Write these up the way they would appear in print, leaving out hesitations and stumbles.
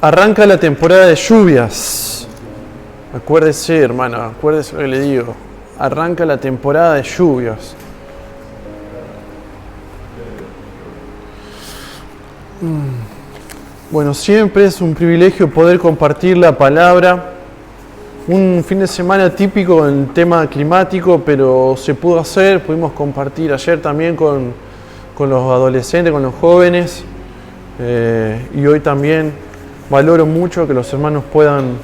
Arranca la temporada de lluvias. Acuérdese, hermano, acuérdese lo que le digo. Arranca la temporada de lluvias. Bueno, siempre es un privilegio poder compartir la palabra. Un fin de semana típico en el tema climático, pero se pudo hacer. Pudimos compartir ayer también con los adolescentes, con los jóvenes. Y hoy también valoro mucho que los hermanos puedan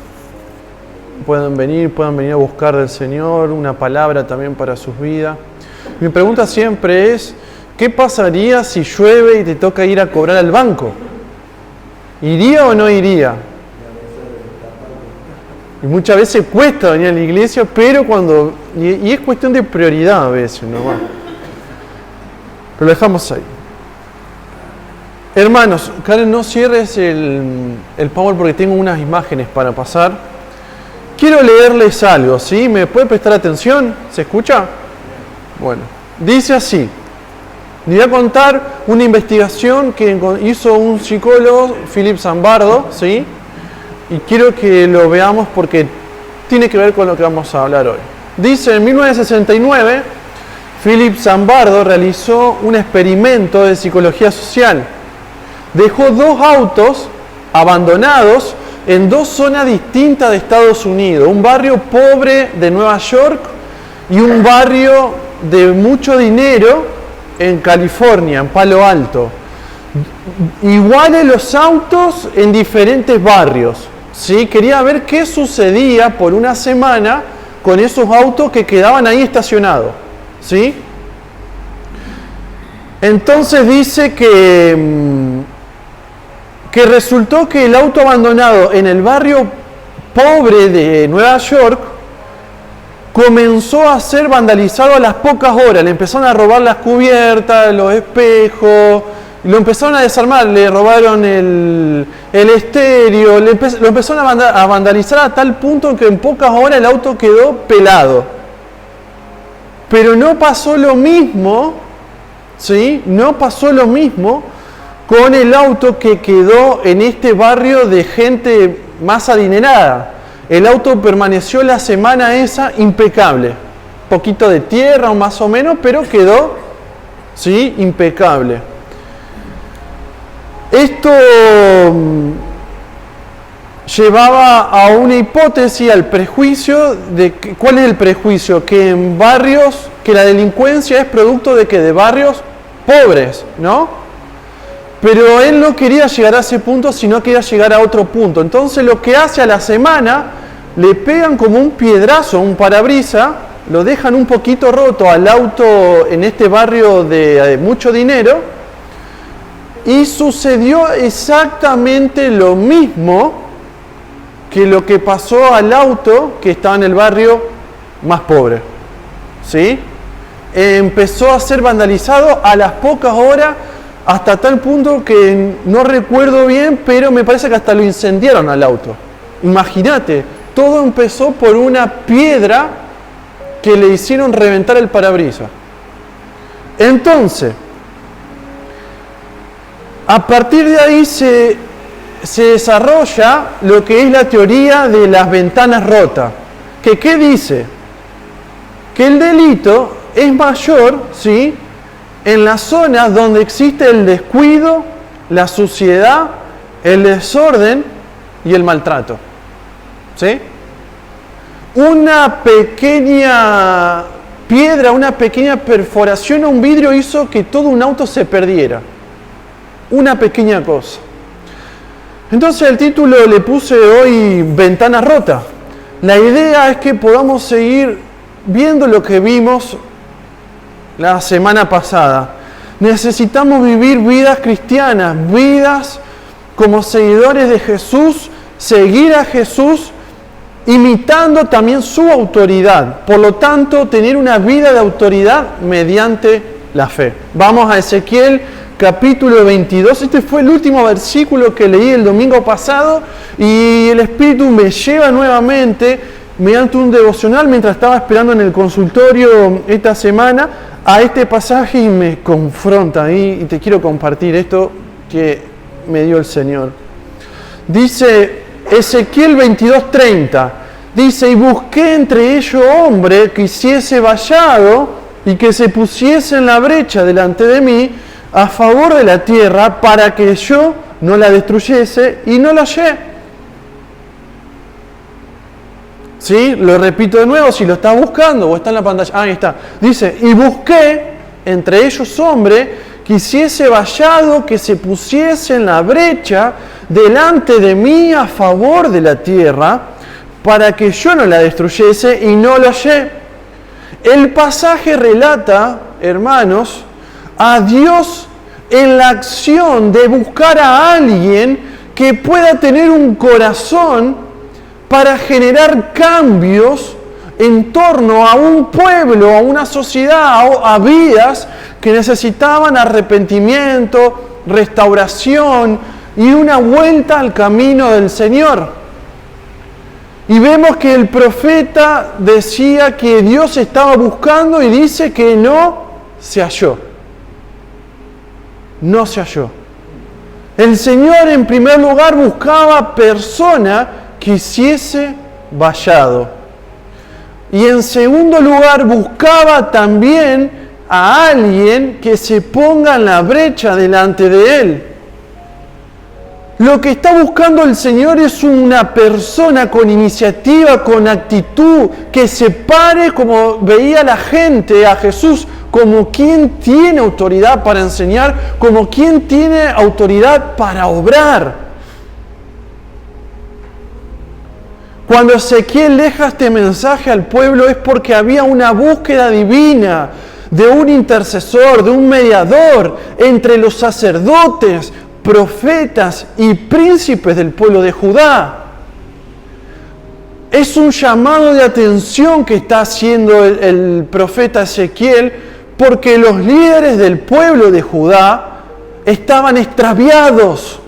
venir a buscar del Señor una palabra también para sus vidas. Mi pregunta siempre es, ¿qué pasaría si llueve y te toca ir a cobrar al banco? ¿Iría o no iría? Y muchas veces cuesta venir a la iglesia, pero y es cuestión de prioridad a veces, ¿no? Pero lo dejamos ahí. Hermanos, Karen, no cierres el PowerPoint porque tengo unas imágenes para pasar. Quiero leerles algo, ¿sí? ¿Me puede prestar atención? ¿Se escucha? Bueno, dice así. Les voy a contar una investigación que hizo un psicólogo, Philip Zimbardo, ¿sí? Y quiero que lo veamos porque tiene que ver con lo que vamos a hablar hoy. Dice, en 1969, Philip Zimbardo realizó un experimento de psicología social. Dejó 2 autos abandonados en 2 zonas distintas de Estados Unidos. Un barrio pobre de Nueva York y un barrio de mucho dinero en California, en Palo Alto. Iguales los autos en diferentes barrios. ¿Sí? Quería ver qué sucedía por una semana con esos autos que quedaban ahí estacionados. ¿Sí? Entonces dice que resultó que el auto abandonado en el barrio pobre de Nueva York comenzó a ser vandalizado a las pocas horas. Le empezaron a robar las cubiertas, los espejos, lo empezaron a desarmar, le robaron el estéreo, lo empezaron a vandalizar a tal punto que en pocas horas el auto quedó pelado. Pero no pasó lo mismo, ¿sí? No pasó lo mismo con el auto que quedó en este barrio de gente más adinerada. El auto permaneció la semana esa impecable. Poquito de tierra o más o menos, pero quedó, ¿sí? Impecable. Esto llevaba a una hipótesis, al prejuicio de ¿cuál es el prejuicio? Que en barrios, que la delincuencia es producto de barrios pobres, ¿no? Pero él no quería llegar a ese punto, sino quería llegar a otro punto. Entonces lo que hace a la semana, le pegan como un piedrazo, un parabrisas, lo dejan un poquito roto al auto en este barrio de mucho dinero, y sucedió exactamente lo mismo que lo que pasó al auto que estaba en el barrio más pobre. ¿Sí? Empezó a ser vandalizado a las pocas horas, hasta tal punto que no recuerdo bien, pero me parece que hasta lo incendiaron al auto. Imagínate, todo empezó por una piedra que le hicieron reventar el parabrisas. Entonces, a partir de ahí se desarrolla lo que es la teoría de las ventanas rotas. ¿Qué dice? Que el delito es mayor, ¿sí?, en las zonas donde existe el descuido, la suciedad, el desorden y el maltrato. ¿Sí? Una pequeña piedra, una pequeña perforación a un vidrio hizo que todo un auto se perdiera. Una pequeña cosa. Entonces el título le puse hoy Ventana Rota. La idea es que podamos seguir viendo lo que vimos la semana pasada. Necesitamos vivir vidas cristianas, vidas como seguidores de Jesús, seguir a Jesús, imitando también su autoridad. Por lo tanto, tener una vida de autoridad mediante la fe. Vamos a Ezequiel capítulo 22. Este fue el último versículo que leí el domingo pasado y el Espíritu me lleva nuevamente mediante un devocional mientras estaba esperando en el consultorio esta semana a este pasaje y me confronta ahí y te quiero compartir esto que me dio el Señor. Dice Ezequiel 22:30, dice, y busqué entre ellos hombre que hiciese vallado y que se pusiese en la brecha delante de mí a favor de la tierra para que yo no la destruyese, y no la hallé. ¿Sí? Lo repito de nuevo, si lo está buscando o está en la pantalla. Ahí está. Dice, y busqué entre ellos hombre que hiciese vallado, que se pusiese en la brecha delante de mí a favor de la tierra, para que yo no la destruyese, y no lo hallé. El pasaje relata, hermanos, a Dios en la acción de buscar a alguien que pueda tener un corazón para generar cambios en torno a un pueblo, a una sociedad, a vidas que necesitaban arrepentimiento, restauración y una vuelta al camino del Señor. Y vemos que el profeta decía que Dios estaba buscando y dice que no se halló. No se halló. El Señor en primer lugar buscaba persona que hiciese vallado. Y en segundo lugar buscaba también a alguien que se ponga en la brecha delante de Él. Lo que está buscando el Señor es una persona con iniciativa, con actitud, que se pare como veía la gente a Jesús, como quien tiene autoridad para enseñar, como quien tiene autoridad para obrar. Cuando Ezequiel deja este mensaje al pueblo es porque había una búsqueda divina de un intercesor, de un mediador entre los sacerdotes, profetas y príncipes del pueblo de Judá. Es un llamado de atención que está haciendo el profeta Ezequiel, porque los líderes del pueblo de Judá estaban extraviados.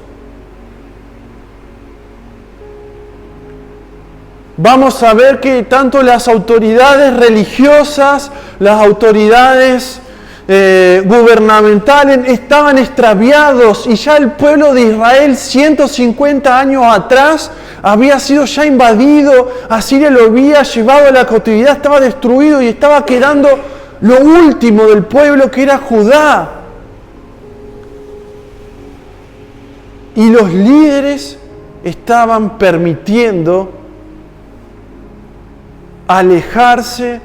Vamos a ver que tanto las autoridades religiosas, las autoridades gubernamentales estaban extraviados, y ya el pueblo de Israel 150 años atrás había sido ya invadido, Asiria lo había llevado a la cautividad, estaba destruido y estaba quedando lo último del pueblo, que era Judá. Y los líderes estaban permitiendo alejarse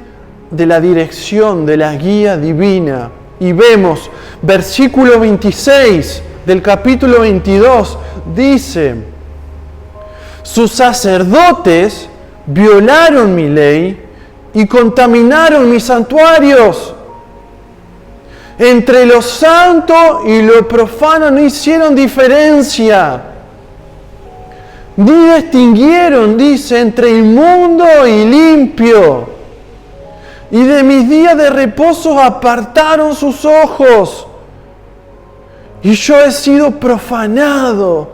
de la dirección, de la guía divina. Y vemos, versículo 26 del capítulo 22, dice, sus sacerdotes violaron mi ley y contaminaron mis santuarios. Entre lo santo y lo profano no hicieron diferencia, ni distinguieron, dice, entre inmundo y limpio. Y de mis días de reposo apartaron sus ojos. Y yo he sido profanado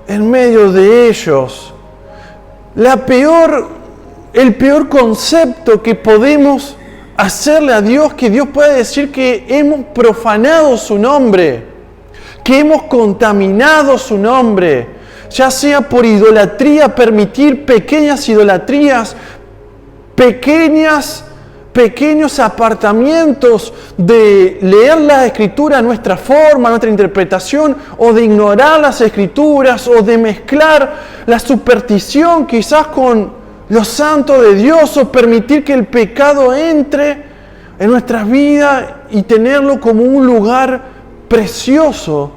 en medio de ellos. El peor concepto que podemos hacerle a Dios, que Dios puede decir que hemos profanado su nombre, que hemos contaminado su nombre, ya sea por idolatría, permitir pequeñas idolatrías, pequeños apartamientos de leer la Escritura a nuestra forma, a nuestra interpretación, o de ignorar las Escrituras, o de mezclar la superstición quizás con lo santo de Dios, o permitir que el pecado entre en nuestras vidas y tenerlo como un lugar precioso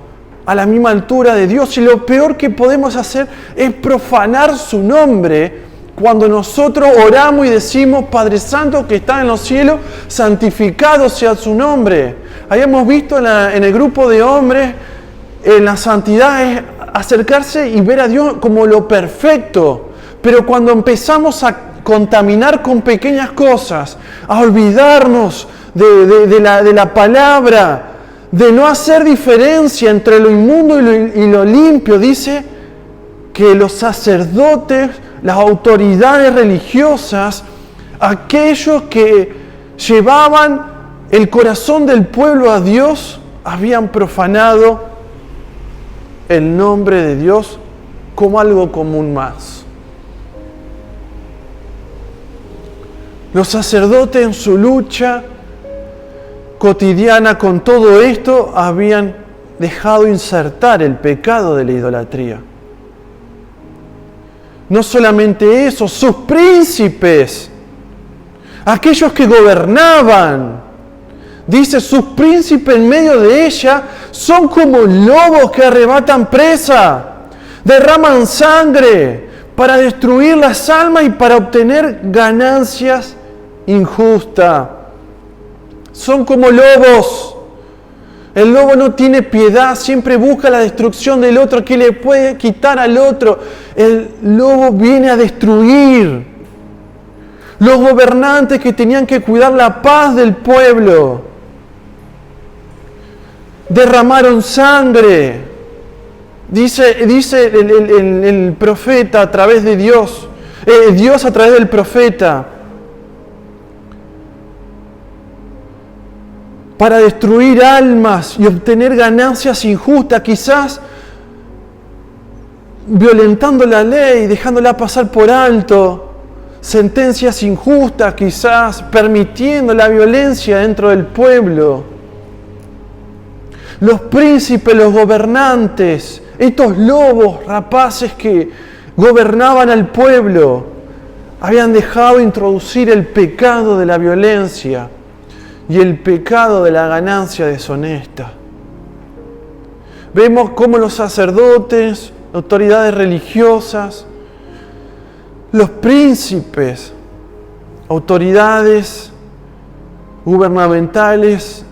a la misma altura de Dios. Y lo peor que podemos hacer es profanar su nombre cuando nosotros oramos y decimos: Padre Santo que está en los cielos, santificado sea su nombre. Habíamos visto en el grupo de hombres, en la santidad es acercarse y ver a Dios como lo perfecto. Pero cuando empezamos a contaminar con pequeñas cosas, a olvidarnos de la palabra, de no hacer diferencia entre lo inmundo y lo limpio, dice que los sacerdotes, las autoridades religiosas, aquellos que llevaban el corazón del pueblo a Dios, habían profanado el nombre de Dios como algo común más. Los sacerdotes en su lucha cotidiana con todo esto habían dejado insertar el pecado de la idolatría. No solamente eso, sus príncipes, aquellos que gobernaban, dice, sus príncipes en medio de ella son como lobos que arrebatan presa, derraman sangre para destruir las almas y para obtener ganancias injustas. Son como lobos. El lobo no tiene piedad, siempre busca la destrucción del otro, que le puede quitar al otro. El lobo viene a destruir. Los gobernantes que tenían que cuidar la paz del pueblo derramaron sangre. Dice el profeta a través de Dios, Dios a través del profeta, para destruir almas y obtener ganancias injustas, quizás violentando la ley, dejándola pasar por alto, sentencias injustas, quizás permitiendo la violencia dentro del pueblo. Los príncipes, los gobernantes, estos lobos rapaces que gobernaban al pueblo, habían dejado introducir el pecado de la violencia y el pecado de la ganancia deshonesta. Vemos cómo los sacerdotes, autoridades religiosas, los príncipes, autoridades gubernamentales,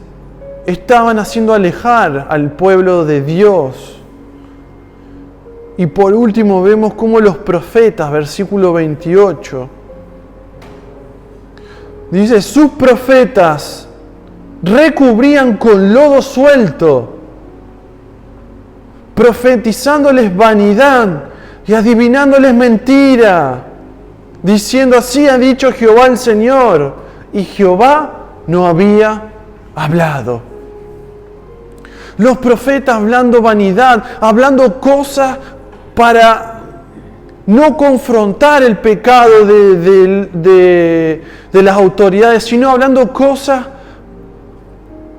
estaban haciendo alejar al pueblo de Dios. Y por último vemos cómo los profetas, versículo 28, dice, sus profetas recubrían con lodo suelto, profetizándoles vanidad y adivinándoles mentira, diciendo, así ha dicho Jehová el Señor, y Jehová no había hablado. Los profetas hablando vanidad, hablando cosas para no confrontar el pecado de las autoridades, sino hablando cosas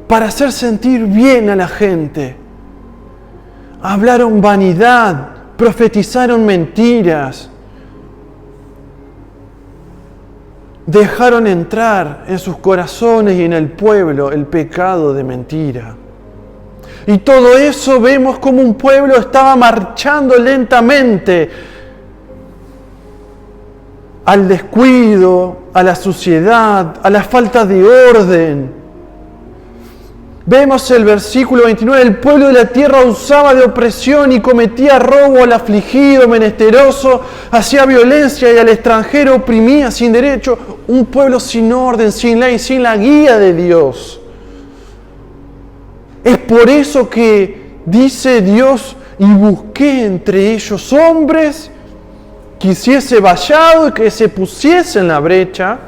para hacer sentir bien a la gente. Hablaron vanidad, profetizaron mentiras, dejaron entrar en sus corazones y en el pueblo el pecado de mentira. Y todo eso vemos como un pueblo estaba marchando lentamente al descuido, a la suciedad, a la falta de orden. Vemos el versículo 29, el pueblo de la tierra usaba de opresión y cometía robo al afligido, menesteroso, hacía violencia y al extranjero oprimía sin derecho. Un pueblo sin orden, sin ley, sin la guía de Dios. Es por eso que dice Dios, y busqué entre ellos hombres que hiciese vallado y que se pusiese en la brecha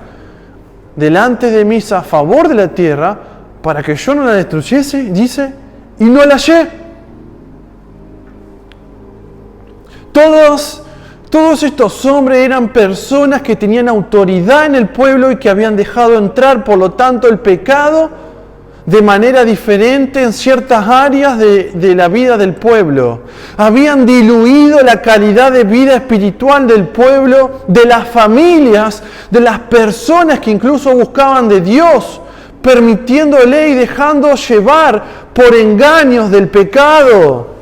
delante de mí a favor de la tierra, para que yo no la destruyese, dice, y no la hallé. Todos estos hombres eran personas que tenían autoridad en el pueblo y que habían dejado entrar, por lo tanto, el pecado de manera diferente en ciertas áreas de la vida del pueblo. Habían diluido la calidad de vida espiritual del pueblo, de las familias, de las personas que incluso buscaban de Dios, permitiéndole y dejando llevar por engaños del pecado.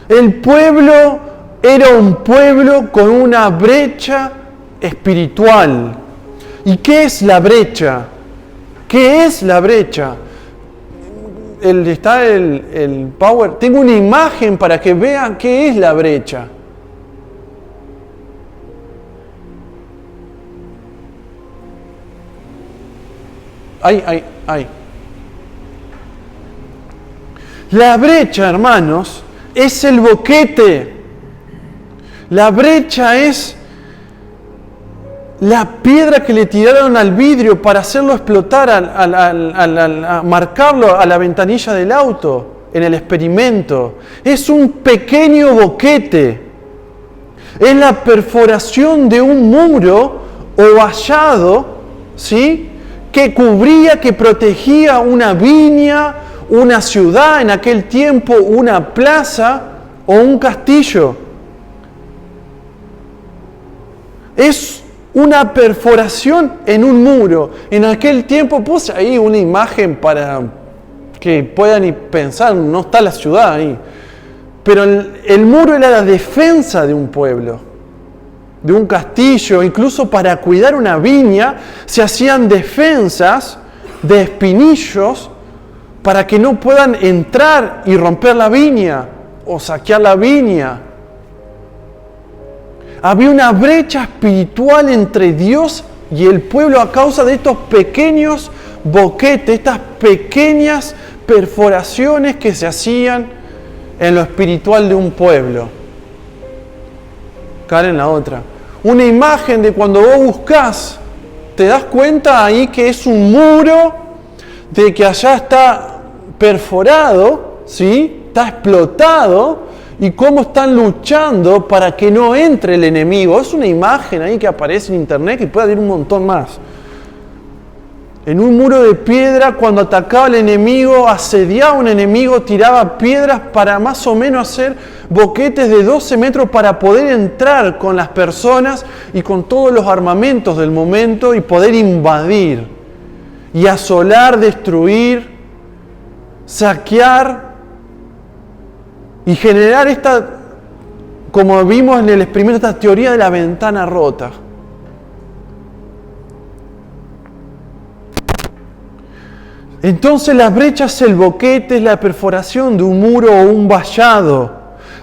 El pueblo era un pueblo con una brecha espiritual. ¿Y qué es la brecha? ¿Qué es la brecha? Está el Power. Tengo una imagen para que vean qué es la brecha. Ahí. La brecha, hermanos, es el boquete. La brecha es la piedra que le tiraron al vidrio para hacerlo explotar, marcarlo a la ventanilla del auto. en el experimento. Es un pequeño boquete. Es la perforación de un muro o vallado, ¿sí?, que cubría, que protegía una viña, una ciudad, en aquel tiempo una plaza o un castillo. Es una perforación en un muro. En aquel tiempo puse ahí una imagen para que puedan pensar, no está la ciudad ahí. Pero el muro era la defensa de un pueblo, de un castillo. Incluso para cuidar una viña se hacían defensas de espinillos para que no puedan entrar y romper la viña o saquear la viña. Había una brecha espiritual entre Dios y el pueblo a causa de estos pequeños boquetes, estas pequeñas perforaciones que se hacían en lo espiritual de un pueblo. Karen, la otra. Una imagen de cuando vos buscás, te das cuenta ahí que es un muro, de que allá está perforado, ¿sí?, está explotado, y cómo están luchando para que no entre el enemigo. Es una imagen ahí que aparece en internet y puede haber un montón más. En un muro de piedra, cuando atacaba al enemigo, asediaba a un enemigo, tiraba piedras para más o menos hacer boquetes de 12 metros para poder entrar con las personas y con todos los armamentos del momento y poder invadir y asolar, destruir, saquear y generar esta, como vimos en el experimento, esta teoría de la ventana rota. Entonces la brecha es el boquete, es la perforación de un muro o un vallado.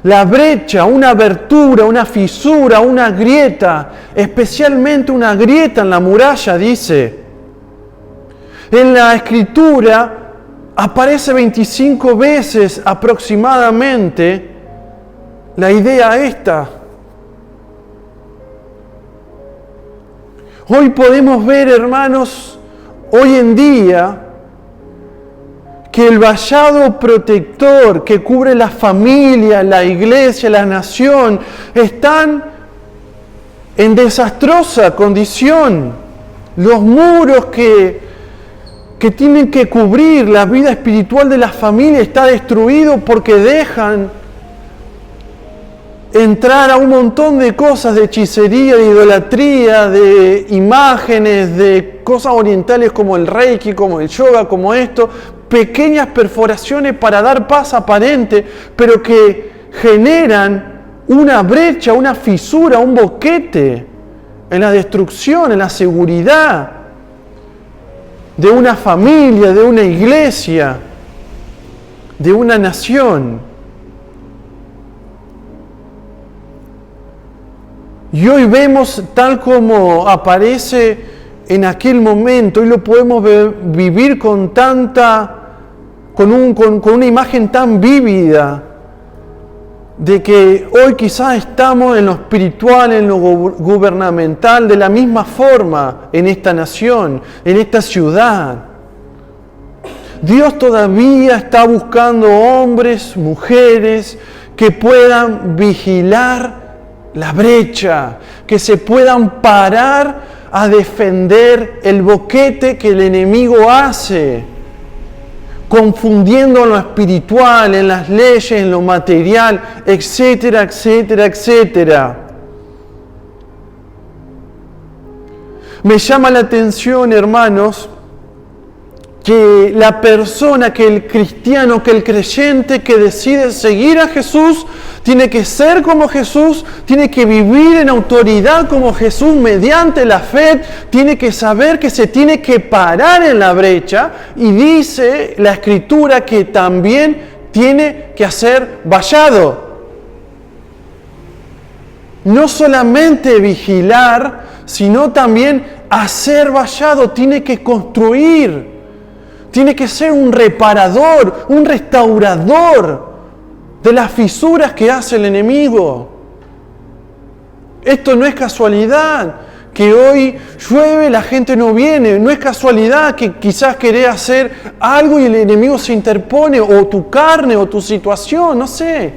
La brecha, una abertura, una fisura, una grieta, especialmente una grieta en la muralla, dice. En la Escritura aparece 25 veces aproximadamente la idea esta. Hoy podemos ver, hermanos, hoy en día, que el vallado protector que cubre la familia, la iglesia, la nación, están en desastrosa condición. Los muros que tienen que cubrir la vida espiritual de la familia está destruido porque dejan entrar a un montón de cosas, de hechicería, de idolatría, de imágenes, de cosas orientales como el reiki, como el yoga, como esto, pequeñas perforaciones para dar paz aparente, pero que generan una brecha, una fisura, un boquete en la destrucción, en la seguridad de una familia, de una iglesia, de una nación. Y hoy vemos, tal como aparece en aquel momento, hoy lo podemos vivir con una imagen tan vívida, de que hoy quizás estamos en lo espiritual, en lo gubernamental, de la misma forma en esta nación, en esta ciudad. Dios todavía está buscando hombres, mujeres, que puedan vigilar la brecha, que se puedan parar a defender el boquete que el enemigo hace, confundiendo en lo espiritual, en las leyes, en lo material, etcétera, etcétera, etcétera. Me llama la atención, hermanos, que la persona, que el cristiano, que el creyente que decide seguir a Jesús, tiene que ser como Jesús, tiene que vivir en autoridad como Jesús mediante la fe, tiene que saber que se tiene que parar en la brecha, y dice la Escritura que también tiene que hacer vallado. No solamente vigilar, sino también hacer vallado, tiene que construir. Tiene que ser un reparador, un restaurador de las fisuras que hace el enemigo. Esto no es casualidad, que hoy llueve, la gente no viene. No es casualidad que quizás querés hacer algo y el enemigo se interpone, o tu carne, o tu situación, no sé.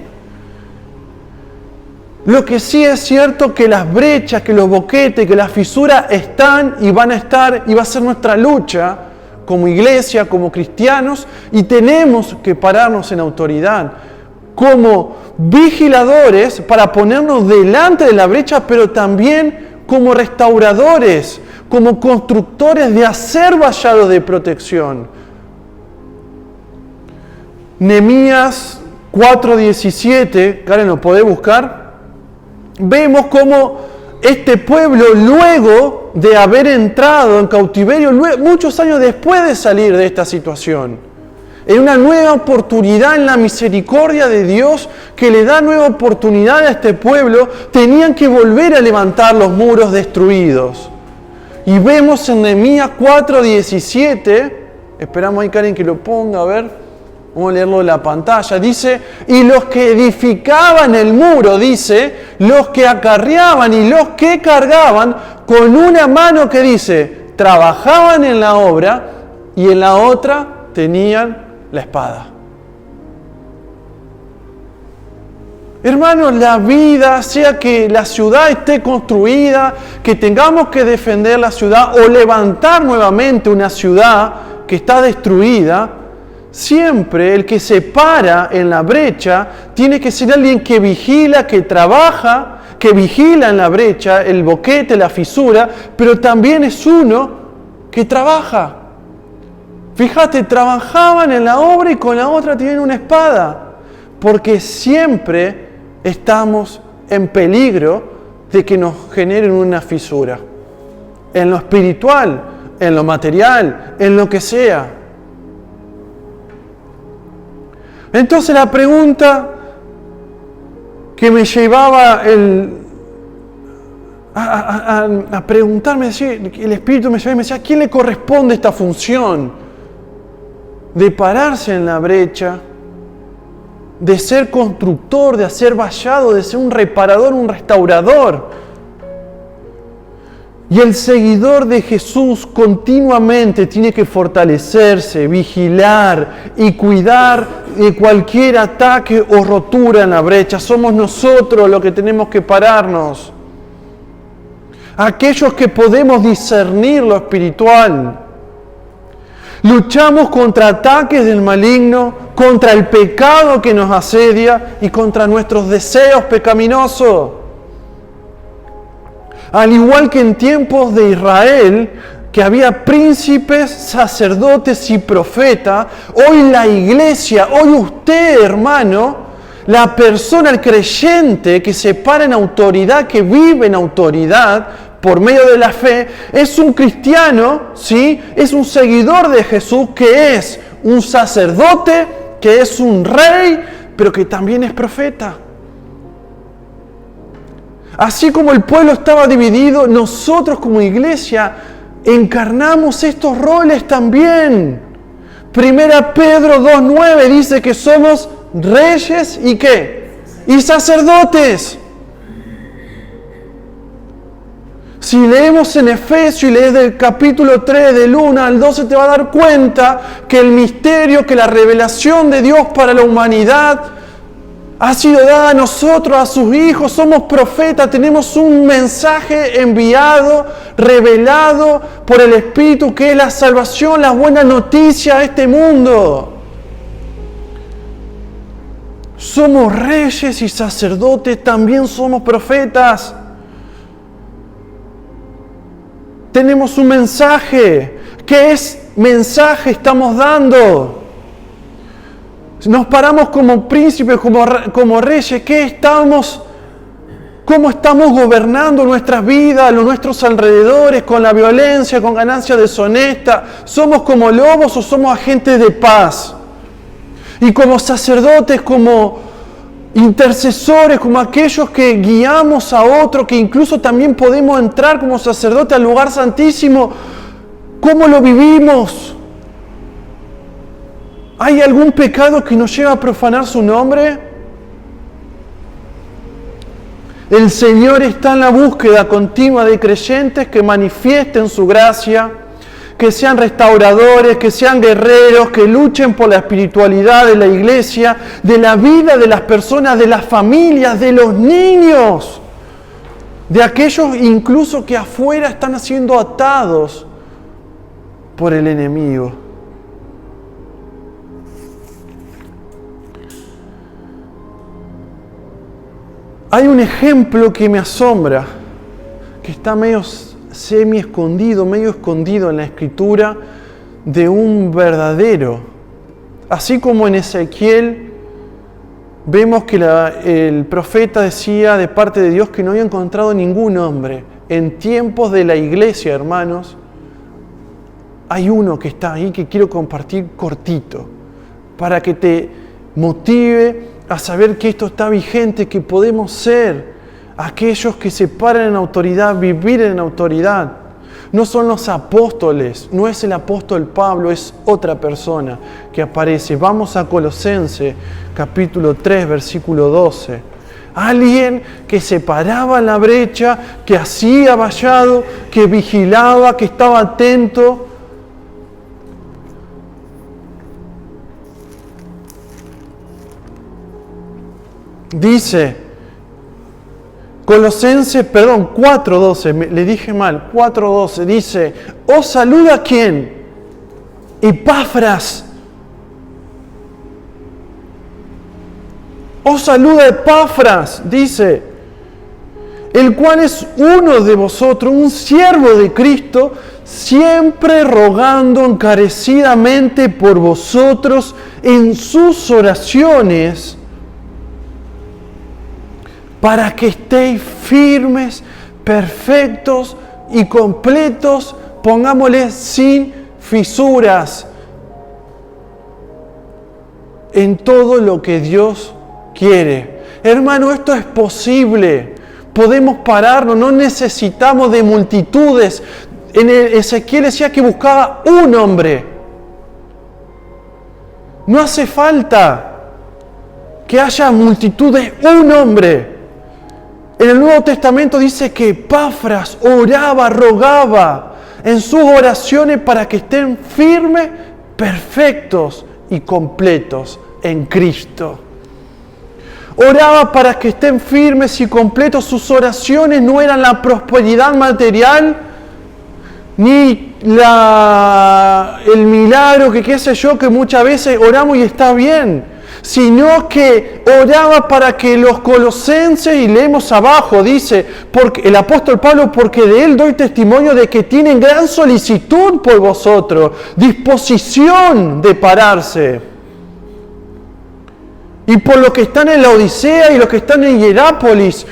Lo que sí es cierto que las brechas, que los boquetes, que las fisuras están y van a estar, y va a ser nuestra lucha como iglesia, como cristianos, y tenemos que pararnos en autoridad, como vigiladores para ponernos delante de la brecha, pero también como restauradores, como constructores de hacer vallados de protección. Nehemías 4:17, Karen, ¿lo podés buscar? Vemos cómo este pueblo, luego de haber entrado en cautiverio, muchos años después de salir de esta situación, en una nueva oportunidad en la misericordia de Dios que le da nueva oportunidad a este pueblo, tenían que volver a levantar los muros destruidos. Y vemos en Nehemías 4:17, esperamos ahí Karen que lo ponga, a ver, vamos a leerlo en la pantalla, dice, y los que edificaban el muro, dice, los que acarreaban y los que cargaban, con una mano que dice, trabajaban en la obra y en la otra tenían la espada. Hermanos, la vida, sea que la ciudad esté construida, que tengamos que defender la ciudad o levantar nuevamente una ciudad que está destruida, siempre el que se para en la brecha tiene que ser alguien que vigila, que trabaja, que vigila en la brecha, el boquete, la fisura, pero también es uno que trabaja. Fíjate, trabajaban en la obra y con la otra tienen una espada, porque siempre estamos en peligro de que nos generen una fisura, en lo espiritual, en lo material, en lo que sea. Entonces la pregunta que me llevaba a preguntarme, el Espíritu me llevaba y me decía, ¿a quién le corresponde esta función de pararse en la brecha, de ser constructor, de hacer vallado, de ser un reparador, un restaurador? Y el seguidor de Jesús continuamente tiene que fortalecerse, vigilar y cuidar de cualquier ataque o rotura en la brecha. Somos nosotros los que tenemos que pararnos. Aquellos que podemos discernir lo espiritual. Luchamos contra ataques del maligno, contra el pecado que nos asedia y contra nuestros deseos pecaminosos. Al igual que en tiempos de Israel, que había príncipes, sacerdotes y profetas, hoy la iglesia, hoy usted, hermano, la persona, el creyente que se para en autoridad, que vive en autoridad por medio de la fe, es un cristiano, ¿sí? Es un seguidor de Jesús, que es un sacerdote, que es un rey, pero que también es profeta. Así como el pueblo estaba dividido, nosotros como iglesia encarnamos estos roles también. Primera Pedro 2:9 dice que somos reyes y ¿qué? Y sacerdotes. Si leemos en Efesios y lees del capítulo 3, del 1 al 12, te va a dar cuenta que el misterio, que la revelación de Dios para la humanidad ha sido dada a nosotros, a sus hijos. Somos profetas, tenemos un mensaje enviado, revelado por el Espíritu, que es la salvación, la buena noticia a este mundo. Somos reyes y sacerdotes, también somos profetas. Tenemos un mensaje. ¿Qué mensaje estamos dando? Nos paramos como príncipes, como reyes. ¿Cómo estamos gobernando nuestras vidas, nuestros alrededores, con la violencia, con ganancia deshonesta? ¿Somos como lobos o somos agentes de paz? Y como sacerdotes, como intercesores, como aquellos que guiamos a otros, que incluso también podemos entrar como sacerdote al lugar santísimo, ¿cómo lo vivimos? ¿Hay algún pecado que nos lleva a profanar su nombre? El Señor está en la búsqueda continua de creyentes que manifiesten su gracia, que sean restauradores, que sean guerreros, que luchen por la espiritualidad de la iglesia, de la vida de las personas, de las familias, de los niños, de aquellos incluso que afuera están siendo atados por el enemigo. Hay un ejemplo que me asombra, que está medio semi-escondido, medio escondido en la Escritura, de un verdadero. Así como en Ezequiel vemos que el profeta decía de parte de Dios que no había encontrado ningún hombre. En tiempos de la iglesia, hermanos, hay uno que está ahí que quiero compartir cortito, para que te motive a saber que esto está vigente, que podemos ser aquellos que se paran en autoridad, vivir en autoridad. No son los apóstoles, no es el apóstol Pablo, es otra persona que aparece. Vamos a Colosenses, capítulo 3, versículo 12. Alguien que se paraba en la brecha, que hacía vallado, que vigilaba, que estaba atento. Dice, Colosenses, 4:12, le dije mal, 4:12, dice, ¿os saluda quién? Epafras. Os saluda Epafras, dice, el cual es uno de vosotros, un siervo de Cristo, siempre rogando encarecidamente por vosotros en sus oraciones, para que estéis firmes, perfectos y completos, pongámosle sin fisuras, en todo lo que Dios quiere. Hermano, esto es posible. Podemos pararnos, no necesitamos de multitudes. En Ezequiel decía que buscaba un hombre. No hace falta que haya multitudes, un hombre. En el Nuevo Testamento dice que Epafras oraba, rogaba en sus oraciones para que estén firmes, perfectos y completos en Cristo. Oraba para que estén firmes y completos. Sus oraciones no eran la prosperidad material, ni el milagro que qué sé yo, que muchas veces oramos y está bien, sino que oraba para que los colosenses, y leemos abajo, dice, porque el apóstol Pablo, porque de él doy testimonio de que tienen gran solicitud por vosotros, disposición de pararse. Y por los que están en la Odisea y los que están en Hierápolis,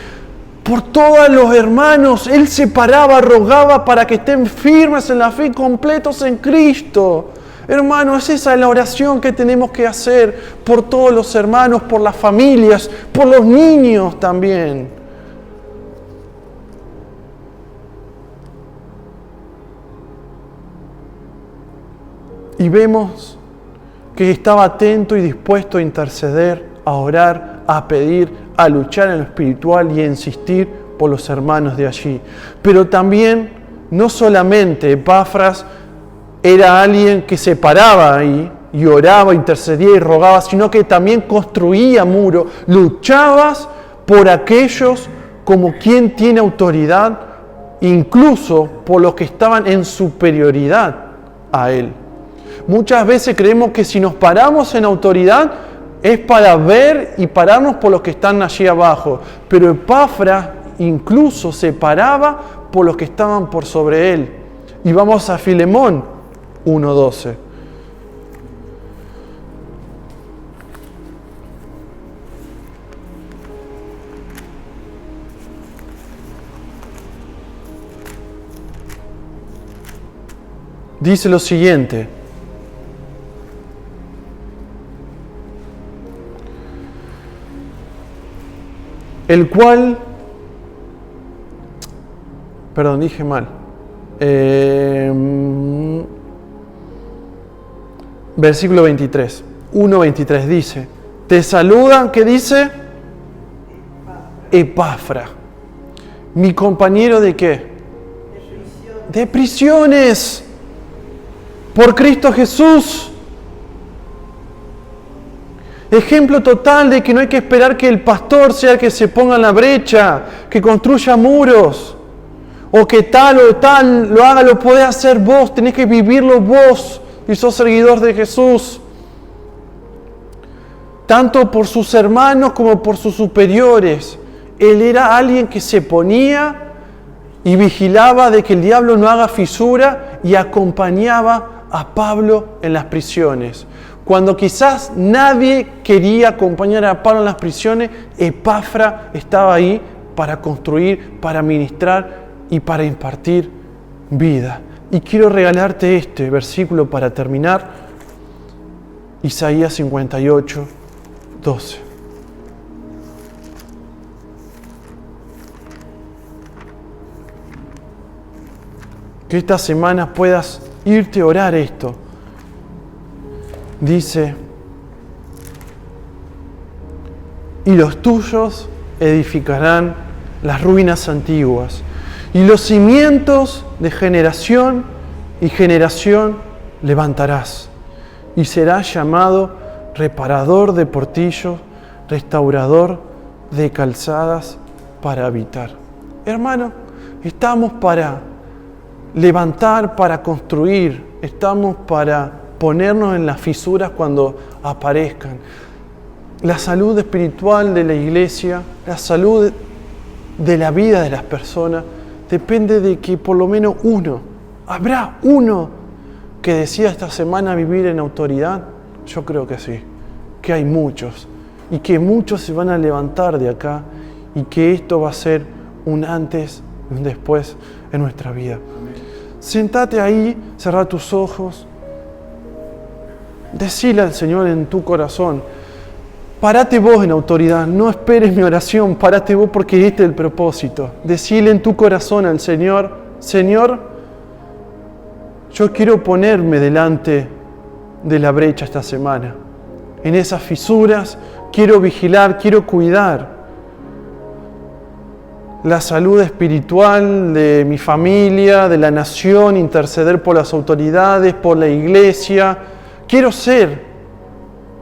por todos los hermanos, él se paraba, rogaba para que estén firmes en la fe, completos en Cristo. Hermanos, esa es la oración que tenemos que hacer por todos los hermanos, por las familias, por los niños también. Y vemos que estaba atento y dispuesto a interceder, a orar, a pedir, a luchar en lo espiritual y a insistir por los hermanos de allí. Pero también, no solamente Epafras era alguien que se paraba ahí y oraba, intercedía y rogaba, sino que también construía muros, luchabas por aquellos como quien tiene autoridad, incluso por los que estaban en superioridad a él. Muchas veces creemos que si nos paramos en autoridad es para ver y pararnos por los que están allí abajo, pero Epafras incluso se paraba por los que estaban por sobre él. Y vamos a Filemón 1:12. Dice lo siguiente: el cual, perdón, dije mal, versículo 23, 1:23 dice, te saludan, ¿qué dice? Epafras. ¿Mi compañero de qué? De prisiones. Por Cristo Jesús. Ejemplo total de que no hay que esperar que el pastor sea el que se ponga en la brecha, que construya muros, o que tal o tal lo haga, lo podés hacer vos, tenés que vivirlo vos, y sos seguidor de Jesús. Tanto por sus hermanos como por sus superiores. Él era alguien que se ponía y vigilaba de que el diablo no haga fisura y acompañaba a Pablo en las prisiones. Cuando quizás nadie quería acompañar a Pablo en las prisiones, Epafra estaba ahí para construir, para ministrar y para impartir vida. Y quiero regalarte este versículo para terminar. Isaías 58, 12. Que esta semana puedas irte a orar esto. Dice: y los tuyos edificarán las ruinas antiguas, y los cimientos de generación y generación levantarás, y serás llamado reparador de portillos, restaurador de calzadas para habitar. Hermano, estamos para levantar, para construir, estamos para ponernos en las fisuras cuando aparezcan. La salud espiritual de la iglesia, la salud de la vida de las personas, depende de que por lo menos habrá uno que decida esta semana vivir en autoridad. Yo creo que sí, que hay muchos, y que muchos se van a levantar de acá, y que esto va a ser un antes y un después en nuestra vida. Sentate ahí, cerrá tus ojos, decile al Señor en tu corazón: parate vos en autoridad, no esperes mi oración, parate vos, porque este es el propósito. Decile en tu corazón al Señor: Señor, yo quiero ponerme delante de la brecha esta semana. En esas fisuras quiero vigilar, quiero cuidar la salud espiritual de mi familia, de la nación, interceder por las autoridades, por la iglesia. Quiero ser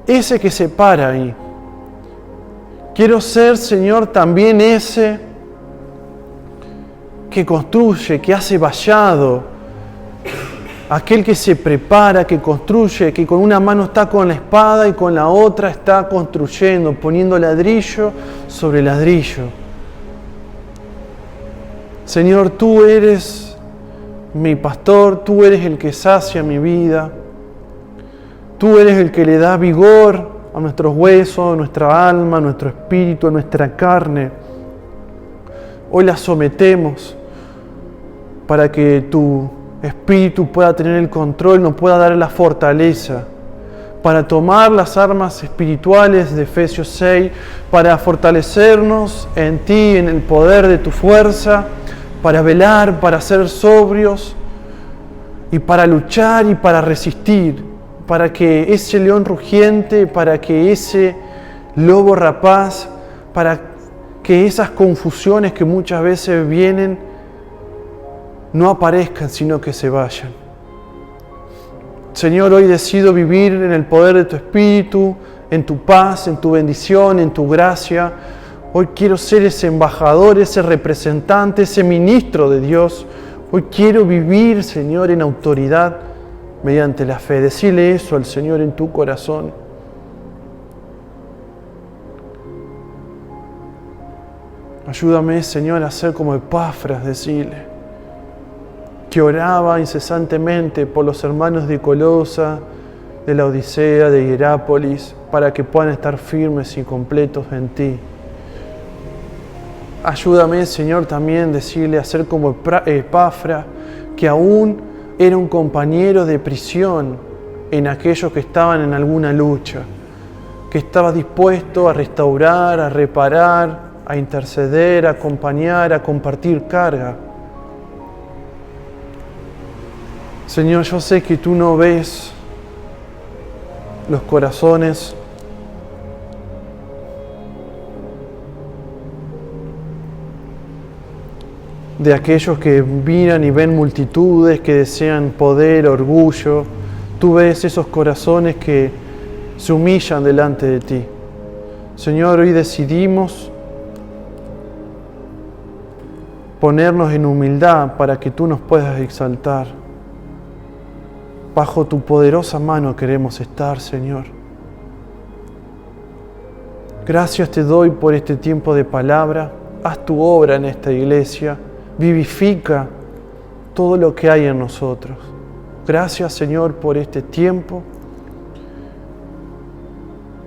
ese que se para ahí. Quiero ser, Señor, también ese que construye, que hace vallado, aquel que se prepara, que construye, que con una mano está con la espada y con la otra está construyendo, poniendo ladrillo sobre ladrillo. Señor, tú eres mi pastor, tú eres el que sacia mi vida, tú eres el que le da vigor a nuestros huesos, a nuestra alma, a nuestro espíritu, a nuestra carne. Hoy la sometemos para que tu espíritu pueda tener el control, nos pueda dar la fortaleza para tomar las armas espirituales de Efesios 6, para fortalecernos en ti, en el poder de tu fuerza, para velar, para ser sobrios y para luchar y para resistir, para que ese león rugiente, para que ese lobo rapaz, para que esas confusiones que muchas veces vienen no aparezcan, sino que se vayan. Señor, hoy decido vivir en el poder de tu Espíritu, en tu paz, en tu bendición, en tu gracia. Hoy quiero ser ese embajador, ese representante, ese ministro de Dios. Hoy quiero vivir, Señor, en autoridad mediante la fe. Decile eso al Señor en tu corazón. Ayúdame, Señor, a ser como Epafras, decile, que oraba incesantemente por los hermanos de Colosa, de la Odisea, de Hierápolis, para que puedan estar firmes y completos en ti. Ayúdame, Señor, también decirle a ser como Epafra, que aún era un compañero de prisión en aquellos que estaban en alguna lucha, que estaba dispuesto a restaurar, a reparar, a interceder, a acompañar, a compartir carga. Señor, yo sé que tú no ves los corazones, de aquellos que miran y ven multitudes, que desean poder, orgullo. Tú ves esos corazones que se humillan delante de ti. Señor, hoy decidimos ponernos en humildad para que tú nos puedas exaltar. Bajo tu poderosa mano queremos estar, Señor. Gracias te doy por este tiempo de palabra. Haz tu obra en esta iglesia. Vivifica todo lo que hay en nosotros. Gracias, Señor, por este tiempo.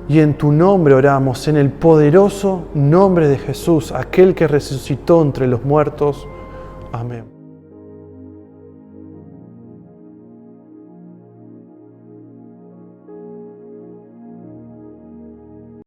Y en tu nombre oramos, en el poderoso nombre de Jesús, aquel que resucitó entre los muertos. Amén.